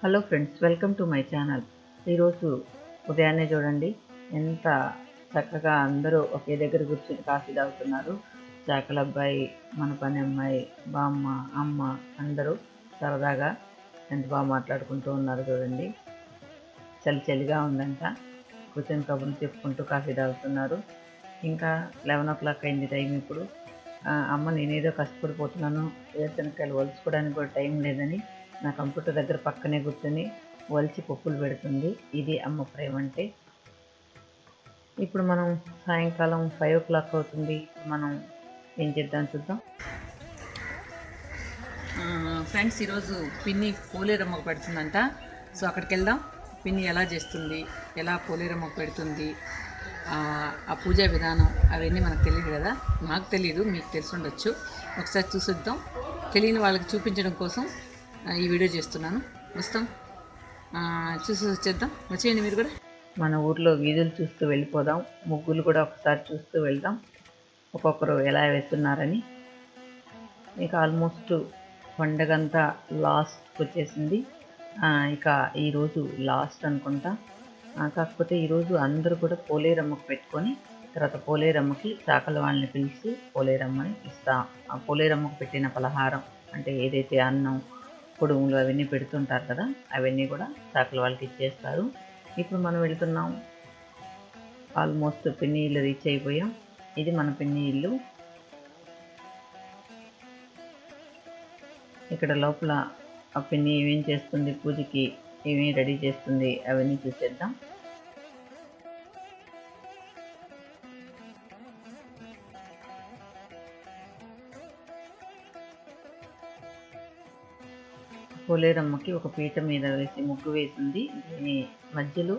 Hello friends, welcome to my channel. ఈరోజు ఉదయాన్నే చూడండి ఎంత చక్కగా అందరూ ఒకే దగ్గర కూర్చొని కాఫీ తాగుతున్నారు. చాకల అబ్బాయి, మన పని అమ్మాయి, బామ్మ, అమ్మ అందరూ సరదాగా ఎంత బాగా మాట్లాడుకుంటూ ఉన్నారు చూడండి. చలి చలిగా ఉందంట, కూర్చొని కబుర్లు చెప్పుకుంటూ కాఫీ తాగుతున్నారు. ఇంకా 11 అయింది టైం ఇప్పుడు. అమ్మ నేనేదో కష్టపడిపోతున్నాను, వేరుశనక్కాయలు ఒలుచుకోవడానికి కూడా టైం లేదని నా కంప్యూటర్ దగ్గర పక్కనే కూర్చొని ఒలిచి పప్పులు పెడుతుంది. ఇది అమ్మ ప్రేమ అంటే. ఇప్పుడు మనం సాయంకాలం 5 అవుతుంది. మనం ఏం చేద్దాం చూద్దాం. ఫ్రెండ్స్, ఈరోజు పిన్ని పోలేరమ్మకు పెడుతుందంట. సో అక్కడికి వెళ్దాం. పిన్ని ఎలా చేస్తుంది, ఎలా పోలేరమ్మకు పెడుతుంది, ఆ పూజా విధానం అవన్నీ మనకు తెలియదు కదా. నాకు తెలియదు, మీకు తెలిసి ఉండొచ్చు. ఒకసారి చూసిద్దాం. తెలియని వాళ్ళకి చూపించడం కోసం ఈ వీడియో చేస్తున్నాను. వస్తాం, చూసి వచ్చేద్దాం. వచ్చేయండి మీరు కూడా. మన ఊర్లో వీధులు చూస్తూ వెళ్ళిపోదాం. ముగ్గులు కూడా ఒకసారి చూస్తూ వెళ్దాం, ఒక్కొక్కరు ఎలా వేస్తున్నారని. ఇక ఆల్మోస్ట్ పండగంతా లాస్ట్కి వచ్చేసింది. ఇక ఈరోజు లాస్ట్ అనుకుంటా. కాకపోతే ఈరోజు అందరూ కూడా పోలేరమ్మకు పెట్టుకొని తర్వాత పోలేరమ్మకి చాకల వాళ్ళని పిలిచి పోలేరమ్మని ఇస్తాం. ఆ పోలేరమ్మకు పెట్టిన పలహారం అంటే ఏదైతే అన్నం, పొడుములు అవన్నీ పెడుతుంటారు కదా, అవన్నీ కూడా చాకల వాళ్ళకి ఇచ్చేస్తారు. ఇప్పుడు మనం వెళ్తున్నాం. ఆల్మోస్ట్ పిన్ని ఇల్లు రీచ్ అయిపోయాం. ఇది మన పిన్ని ఇల్లు. ఇక్కడ లోపల ఆ పిన్ని ఏమేం చేస్తుంది, పూజకి ఏమేమి రెడీ చేస్తుంది అవన్నీ చూసేద్దాం. పోలేరమ్మకి ఒక పీట మీద వేసి ముగ్గు వేసింది. దీని మధ్యలో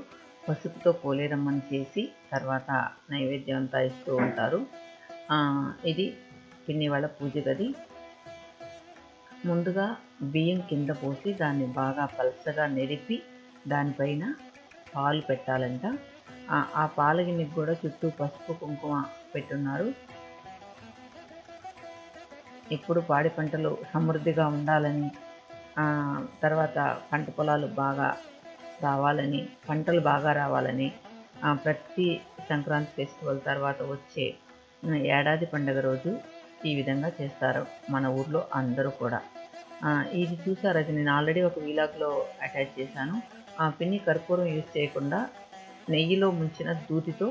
పసుపుతో పోలేరమ్మని చేసి తర్వాత నైవేద్యం అంతా ఇస్తూ ఉంటారు. ఇది పిన్ని వాళ్ళ పూజ గది. ముందుగా బియ్యం కింద పోసి దాన్ని బాగా పలచగా నెరిపి దానిపైన పాలు పెట్టాలంట. ఆ పాల గిన్నెకి కూడా చుట్టూ పసుపు కుంకుమ పెట్టున్నారు. ఇప్పుడు పాడి పంటలు సమృద్ధిగా ఉండాలని, తర్వాత పంట పొలాలు బాగా రావాలని, పంటలు బాగా రావాలని ప్రతి సంక్రాంతి ఫెస్టివల్ తర్వాత వచ్చే ఏడాది పండుగ రోజు ఈ విధంగా చేస్తారు మన ఊర్లో అందరూ కూడా. ఇది చూసారు, అది నేను ఆల్రెడీ ఒక వీలాగ్లో అటాచ్ చేశాను. పిన్ని కర్పూరం యూజ్ చేయకుండా నెయ్యిలో ముంచిన దూదితో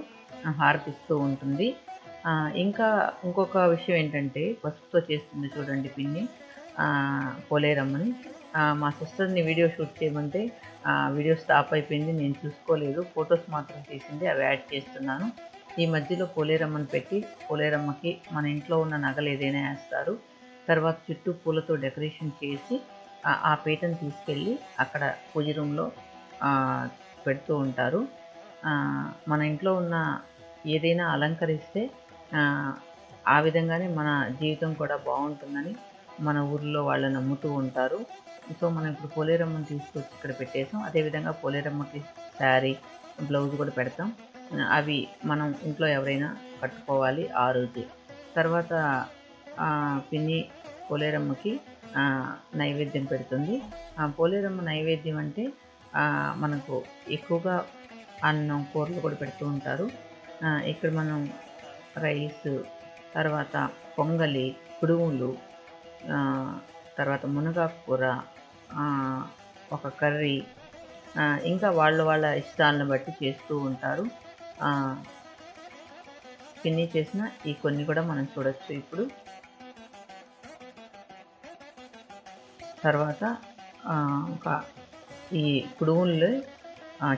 హారతిస్తూ ఉంటుంది. ఇంకా ఇంకొక విషయం ఏంటంటే పసుపుతో చేస్తుంది చూడండి పిన్ని పోలేరమ్మని. మా సిస్టర్ని వీడియో షూట్ చేయమంటే వీడియో స్టాప్ అయిపోయింది, నేను చూసుకోలేదు. ఫొటోస్ మాత్రం తీసింది, అవి యాడ్ చేస్తున్నాను. ఈ మధ్యలో పోలేరమ్మని పెట్టి పోలేరమ్మకి మన ఇంట్లో ఉన్న నగలు ఏదైనా వేస్తారు. తర్వాత చుట్టూ పూలతో డెకరేషన్ చేసి ఆ పీటను తీసుకెళ్ళి అక్కడ పూజ రూమ్లో పెడుతూ ఉంటారు. మన ఇంట్లో ఉన్న ఏదైనా అలంకరిస్తే ఆ విధంగానే మన జీవితం కూడా బాగుంటుందని మన ఊర్లో వాళ్ళు నమ్ముతూ ఉంటారు. సో మనం ఇప్పుడు పోలేరమ్మని తీసుకొచ్చి ఇక్కడ పెట్టేసాం. అదేవిధంగా పోలేరమ్మకి శారీ, బ్లౌజ్ కూడా పెడతాం. అవి మనం ఇంట్లో ఎవరైనా కట్టుకోవాలి ఆ రోజు. తర్వాత పిన్ని పోలేరమ్మకి నైవేద్యం పెడుతుంది. పోలేరమ్మ నైవేద్యం అంటే మనకు ఎక్కువగా అన్నం, కూరలు కూడా పెడుతూ ఉంటారు. ఇక్కడ మనం రైస్, తర్వాత పొంగలి, కుడుములు, తర్వాత మునగాకు కూర, ఒక కర్రీ, ఇంకా వాళ్ళ ఇష్టాలను బట్టి చేస్తూ ఉంటారు. పిన్ని చేసిన ఈ కొన్ని కూడా మనం చూడొచ్చు ఇప్పుడు. తర్వాత ఒక ఈ కుడుములు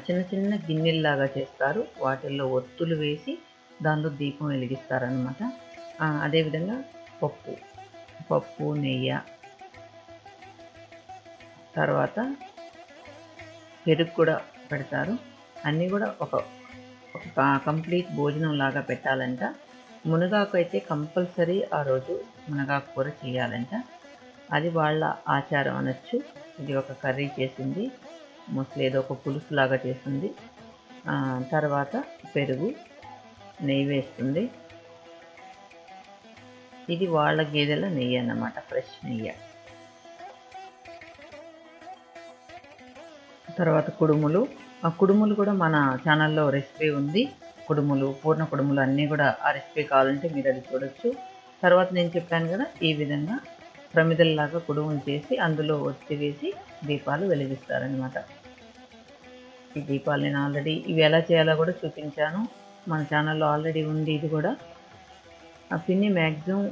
చిన్న చిన్న గిన్నెల్లాగా చేస్తారు. వాటిల్లో ఒత్తులు వేసి దానిలో దీపం వెలిగిస్తారనమాట. అదేవిధంగా పప్పు, నెయ్యి, తర్వాత పెరుగు కూడా పెడతారు. అన్నీ కూడా ఒక కంప్లీట్ భోజనం లాగా పెట్టాలంట. మునగాకు అయితే కంపల్సరీ ఆ రోజు మునగాకు కూర చేయాలంట. అది వాళ్ళ ఆచారం అనొచ్చు. ఇది ఒక కర్రీ చేసింది, మోస్ట్లీ ఏదో ఒక పులుసు లాగా చేసింది. తర్వాత పెరుగు, నెయ్యి వేస్తుంది. ఇది వాళ్ళ గేదెల నెయ్యి అన్నమాట, ఫ్రెష్ నెయ్యి. తర్వాత కుడుములు. ఆ కుడుములు కూడా మన ఛానల్లో రెసిపీ ఉంది. కుడుములు, పూర్ణ కుడుములు అన్నీ కూడా ఆ రెసిపీ కావాలంటే మీరు అది చూడొచ్చు. తర్వాత నేను చెప్పాను కదా, ఈ విధంగా ప్రమిదల్లాగా కుడుములు చేసి అందులో ఒత్తి వేసి దీపాలు వెలిగిస్తారనమాట. ఈ దీపాలు నేను ఆల్రెడీ ఇవి ఎలా చేయాలో కూడా చూపించాను. మన ఛానల్లో ఆల్రెడీ ఉంది ఇది కూడా. ఆ పిన్ని మ్యాక్సిమం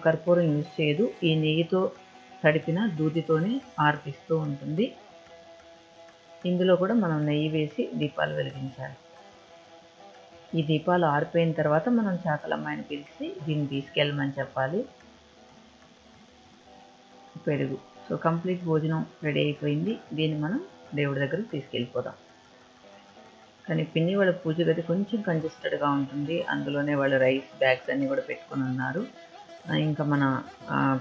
కర్పూరం యూజ్ చేయదు. ఈ నెయ్యితో తడిపిన దూదితోనే ఆర్పిస్తూ ఉంటుంది. ఇందులో కూడా మనం నెయ్యి వేసి దీపాలు వెలిగించాలి. ఈ దీపాలు ఆరిపోయిన తర్వాత మనం చాకలమ్మాయిని పిలిచి దీన్ని తీసుకెళ్ళమని చెప్పాలి. పెరుగు. సో కంప్లీట్ భోజనం రెడీ అయిపోయింది. దీన్ని మనం దేవుడి దగ్గరకు తీసుకెళ్ళిపోదాం. కానీ పిన్ని వాళ్ళ పూజ గది కొంచెం కంజెస్టెడ్గా ఉంటుంది. అందులోనే వాళ్ళు రైస్ బ్యాగ్స్ అన్నీ కూడా పెట్టుకుని ఉన్నారు. ఇంకా మన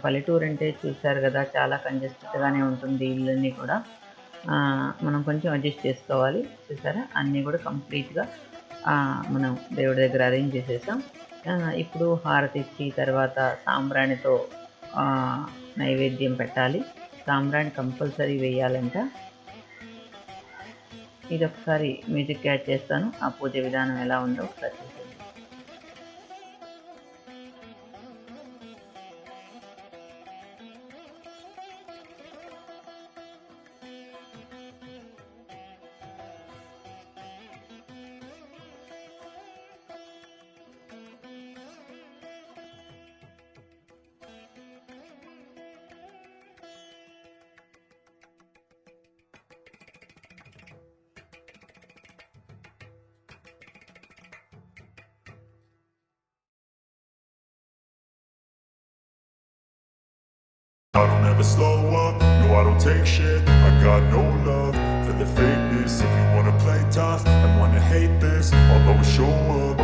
పల్లెటూరు అంటే చూశారు కదా, చాలా కంజెస్టెడ్గానే ఉంటుంది ఇళ్ళన్నీ కూడా. మనం కొంచెం అడ్జస్ట్ చేసుకోవాలి. చూసారా, అన్నీ కూడా కంప్లీట్గా మనం దేవుడి దగ్గర అరేంజ్ చేసేసాం. ఇప్పుడు హారతి ఇచ్చి తర్వాత సాంబ్రాణితో నైవేద్యం పెట్టాలి. సాంబ్రాణి కంపల్సరీ వేయాలంట. ఇది ఒకసారి మ్యూజిక్ యాడ్ చేస్తాను. ఆ పూజ విధానం ఎలా ఉందో ఒకసారి చూడండి. I don't ever slow up, no I don't take shit. I got no love for the fakeness. If you wanna play tough and wanna hate this, I'll always show up.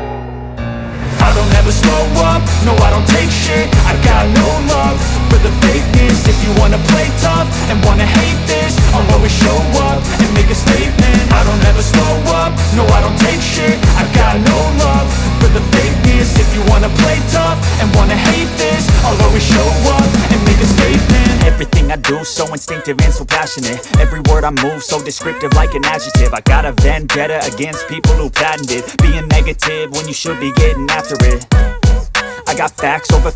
I don't ever slow up, no I don't take shit. I got no love for the fakeness. If you wanna play tough and wanna hate this, I'll always show up and make a statement. I don't ever slow up, no I don't take shit. I got no love for the fakeness. If you wanna play tough and wanna hate this, I'll always show up and make a statement. Everything I do so instinctive and so passionate. Every word I move so descriptive like an adjective. I got a vendetta against people who patented being negative when you should be getting after it. I got facts over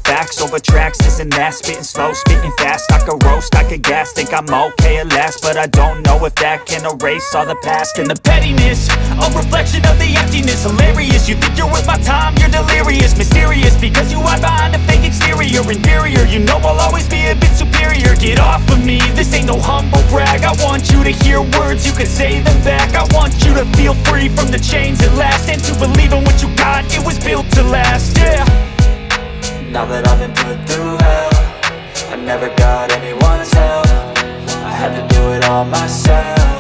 tracks, this and that. Spitting slow, spitting fast. I could roast, I could gas. Think I'm okay at last, but I don't know if that can erase all the past. And the pettiness, a reflection of the emptiness. Hilarious, you think you're worth my time, you're delirious. Mysterious, because you hide behind a fake exterior. Inferior, you know I'll always be a bit superior. Get off of me, this ain't no humble brag. I want you to hear words, you can say them back. I want you to feel free from the chains at last, and to believe in what you got, it was built to last, yeah. Now that I've been put through hell, I never got anyone's help. I had to do it all myself.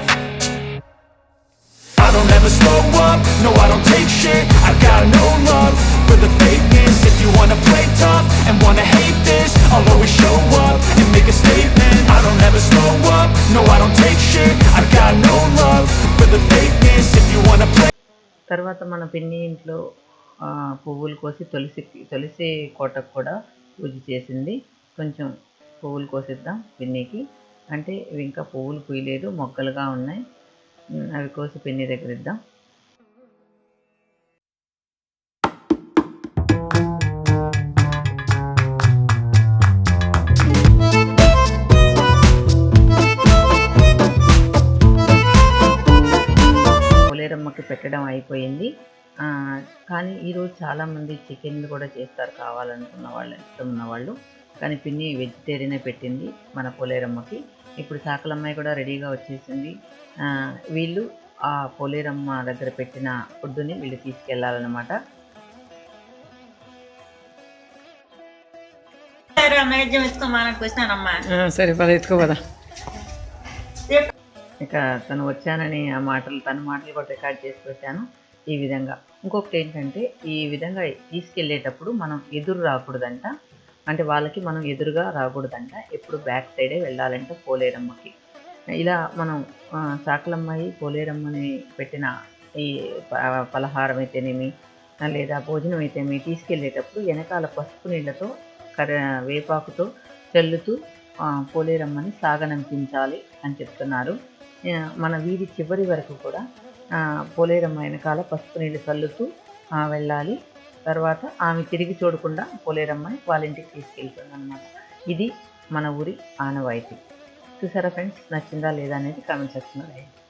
I don't ever slow up, no I don't take shit. I got no love for the fakeness. If you wanna play tough and wanna hate this, I'll always show up and make a statement. I don't ever slow up, no I don't take shit. I got no love for the fakeness. If you wanna play. తర్వాత మన పిన్ని ఇంట్లో పువ్వులు కోసి తులసి కోటకు కూడా పూజ చేసింది. కొంచెం పువ్వులు కోసిద్దాం పిన్నికి. అంటే ఇవి ఇంకా పువ్వులు పూయలేదు, మొగ్గలుగా ఉన్నాయి. అవి కోసి పిన్ని దగ్గర ఇద్దాం. పోలేరమ్మకి పెట్టడం అయిపోయింది. కానీ ఈరోజు చాలామంది చికెన్లు కూడా చేస్తారు కావాలనుకున్న వాళ్ళు, ఇష్టం ఉన్నవాళ్ళు. కానీ పిన్ని వెజిటేరియనే పెట్టింది మన పోలేరమ్మకి. ఇప్పుడు చాకలమ్మాయి కూడా రెడీగా వచ్చేసింది. వీళ్ళు ఆ పోలేరమ్మ దగ్గర పెట్టిన ఫుడ్డుని వీళ్ళు తీసుకెళ్ళాలన్నమాట. సరే పద ఎత్తుకోదా. ఇక తను వచ్చానని తన మాటలు కూడా రికార్డ్ చేసి పెట్టాను. ఈ విధంగా ఇంకొకటి ఏంటంటే, ఈ విధంగా తీసుకెళ్ళేటప్పుడు మనం ఎదురు రాకూడదంట. అంటే వాళ్ళకి మనం ఎదురుగా రాకూడదంట. ఎప్పుడు బ్యాక్ సైడే వెళ్ళాలంట పోలేరమ్మకి. ఇలా మనం చాకలమ్మాయి పోలేరమ్మని పెట్టిన ఈ పలహారం అయితేనేమి లేదా భోజనం అయితేనేమి తీసుకెళ్ళేటప్పుడు వెనకాల పసుపు నీళ్ళతో వేపాకుతో చల్లుతూ పోలేరమ్మని సాగనంపించాలి అని చెప్తున్నారు. మన వీధి చివరి వరకు కూడా పోలేరమ్మ వెనకాల పసుపు నీళ్ళు చల్లుతూ వెళ్ళాలి. తర్వాత ఆమె తిరిగి చూడకుండా పోలేరమ్మని వాళ్ళ ఇంటికి తీసుకెళ్తుంది అన్నమాట. ఇది మన ఊరి ఆనవాయితీ. చూసారా ఫ్రెండ్స్, నచ్చిందా లేదా అనేది కామెంట్ సెక్షన్లో రాయండి.